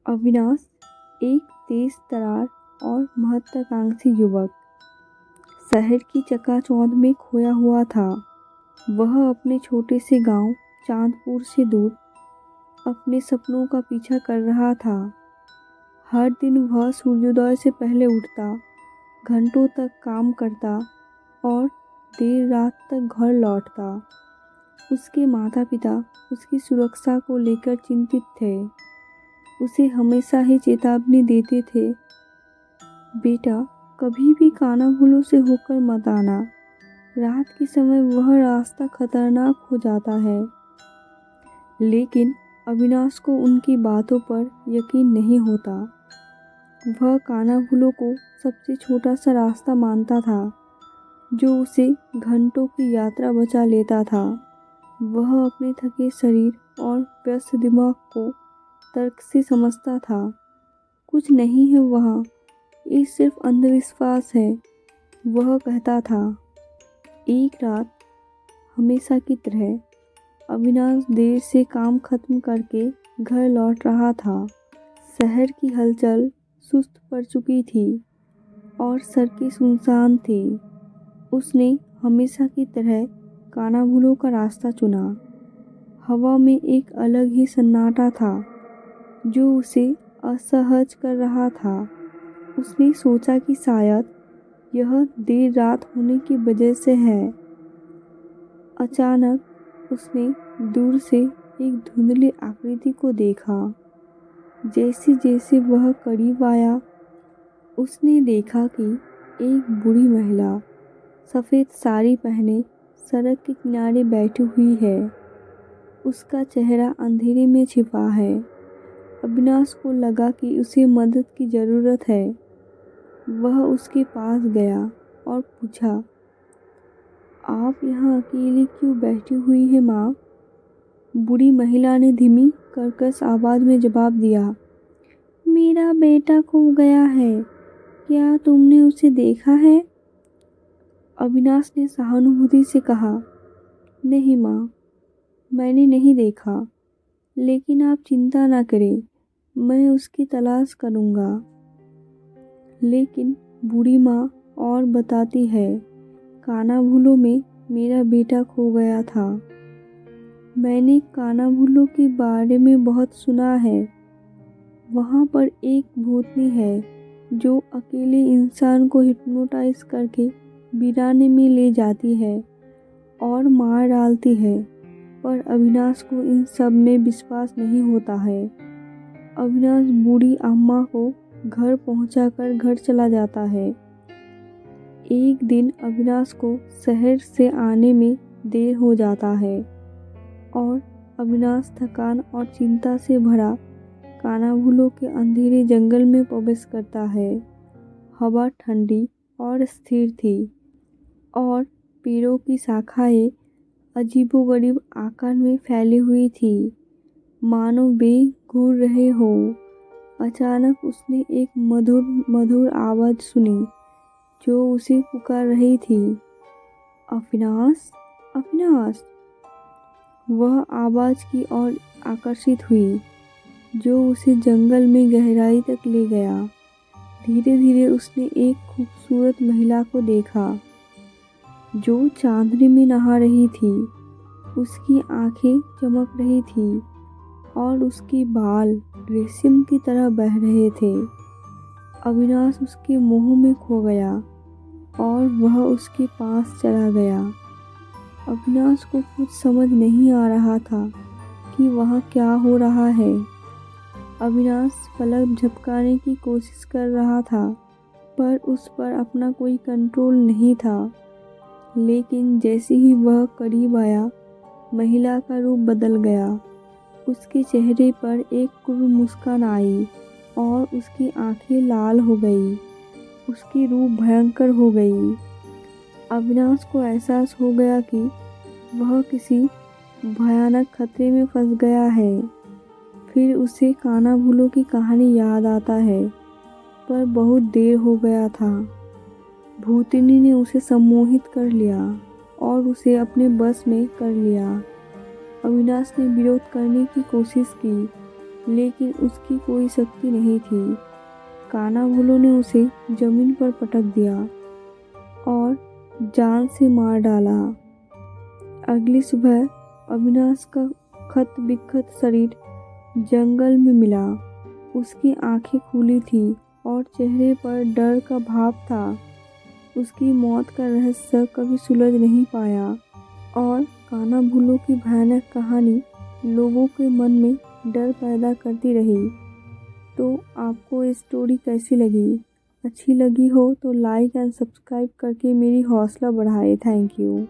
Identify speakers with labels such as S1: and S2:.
S1: अविनाश एक तेज तर्रार और महत्वाकांक्षी युवक शहर की चकाचौंध में खोया हुआ था। वह अपने छोटे से गांव चांदपुर से दूर अपने सपनों का पीछा कर रहा था। हर दिन वह सूर्योदय से पहले उठता, घंटों तक काम करता और देर रात तक घर लौटता। उसके माता पिता उसकी सुरक्षा को लेकर चिंतित थे। उसे हमेशा ही चेतावनी देते थे, बेटा कभी भी कानाफूलों से होकर मत आना। रात के समय वह रास्ता खतरनाक हो जाता है। लेकिन अविनाश को उनकी बातों पर यकीन नहीं होता। वह कानाफूलों को सबसे छोटा सा रास्ता मानता था, जो उसे घंटों की यात्रा बचा लेता था। वह अपने थके शरीर और व्यस्त दिमाग को तर्क से समझता था। कुछ नहीं है वहाँ, ये सिर्फ अंधविश्वास है, वह कहता था। एक रात हमेशा की तरह अविनाश देर से काम खत्म करके घर लौट रहा था। शहर की हलचल सुस्त पड़ चुकी थी और सड़कें सुनसान थी। उसने हमेशा की तरह कानाफूलों का रास्ता चुना। हवा में एक अलग ही सन्नाटा था, जो उसे असहज कर रहा था। उसने सोचा कि शायद यह देर रात होने की वजह से है। अचानक उसने दूर से एक धुंधली आकृति को देखा। जैसे जैसे वह करीब आया, उसने देखा कि एक बूढ़ी महिला सफ़ेद साड़ी पहने सड़क के किनारे बैठी हुई है। उसका चेहरा अंधेरे में छिपा है। अविनाश को लगा कि उसे मदद की ज़रूरत है। वह उसके पास गया और पूछा, आप यहाँ अकेली क्यों बैठी हुई हैं माँ? बूढ़ी महिला ने धीमी कर्कश आवाज़ में जवाब दिया, मेरा बेटा खो गया है, क्या तुमने उसे देखा है? अविनाश ने सहानुभूति से कहा, नहीं माँ, मैंने नहीं देखा, लेकिन आप चिंता ना करें, मैं उसकी तलाश करूँगा। लेकिन बूढ़ी माँ और बताती है, कानाफूलों में मेरा बेटा खो गया था। मैंने कानाफूलों के बारे में बहुत सुना है। वहाँ पर एक भूतनी है जो अकेले इंसान को हिप्नोटाइज करके वीराने में ले जाती है और मार डालती है। पर अविनाश को इन सब में विश्वास नहीं होता है। अविनाश बूढ़ी अम्मा को घर पहुंचाकर घर चला जाता है। एक दिन अविनाश को शहर से आने में देर हो जाता है और अविनाश थकान और चिंता से भरा कानाफूलों के अंधेरे जंगल में प्रवेश करता है। हवा ठंडी और स्थिर थी और पेड़ों की शाखाएं अजीबोगरीब आकार में फैली हुई थी, मानो वे घूर रहे हो। अचानक उसने एक मधुर मधुर आवाज़ सुनी, जो उसे पुकार रही थी, अविनाश, अविनाश। वह आवाज़ की ओर आकर्षित हुई, जो उसे जंगल में गहराई तक ले गया। धीरे धीरे उसने एक खूबसूरत महिला को देखा, जो चांदनी में नहा रही थी। उसकी आंखें चमक रही थी और उसके बाल रेशम की तरह बह रहे थे। अविनाश उसके मोह में खो गया और वह उसके पास चला गया। अविनाश को कुछ समझ नहीं आ रहा था कि वहाँ क्या हो रहा है। अविनाश पलक झपकाने की कोशिश कर रहा था, पर उस पर अपना कोई कंट्रोल नहीं था। लेकिन जैसे ही वह करीब आया, महिला का रूप बदल गया। उसके चेहरे पर एक क्रूर मुस्कान आई और उसकी आंखें लाल हो गई। उसकी रूप भयंकर हो गई। अविनाश को एहसास हो गया कि वह किसी भयानक खतरे में फंस गया है। फिर उसे कानाफूलों की कहानी याद आता है, पर बहुत देर हो गया था। भूतनी ने उसे सम्मोहित कर लिया और उसे अपने बस में कर लिया। अविनाश ने विरोध करने की कोशिश की, लेकिन उसकी कोई शक्ति नहीं थी। काना भोलो ने उसे जमीन पर पटक दिया और जान से मार डाला। अगली सुबह अविनाश का खत बिखत शरीर जंगल में मिला। उसकी आंखें खुली थी और चेहरे पर डर का भाव था। उसकी मौत का रहस्य कभी सुलझ नहीं पाया और काना भोलो की भयानक कहानी लोगों के मन में डर पैदा करती रही। तो आपको ये स्टोरी कैसी लगी? अच्छी लगी हो तो लाइक एंड सब्सक्राइब करके मेरी हौसला बढ़ाएं। Thank you.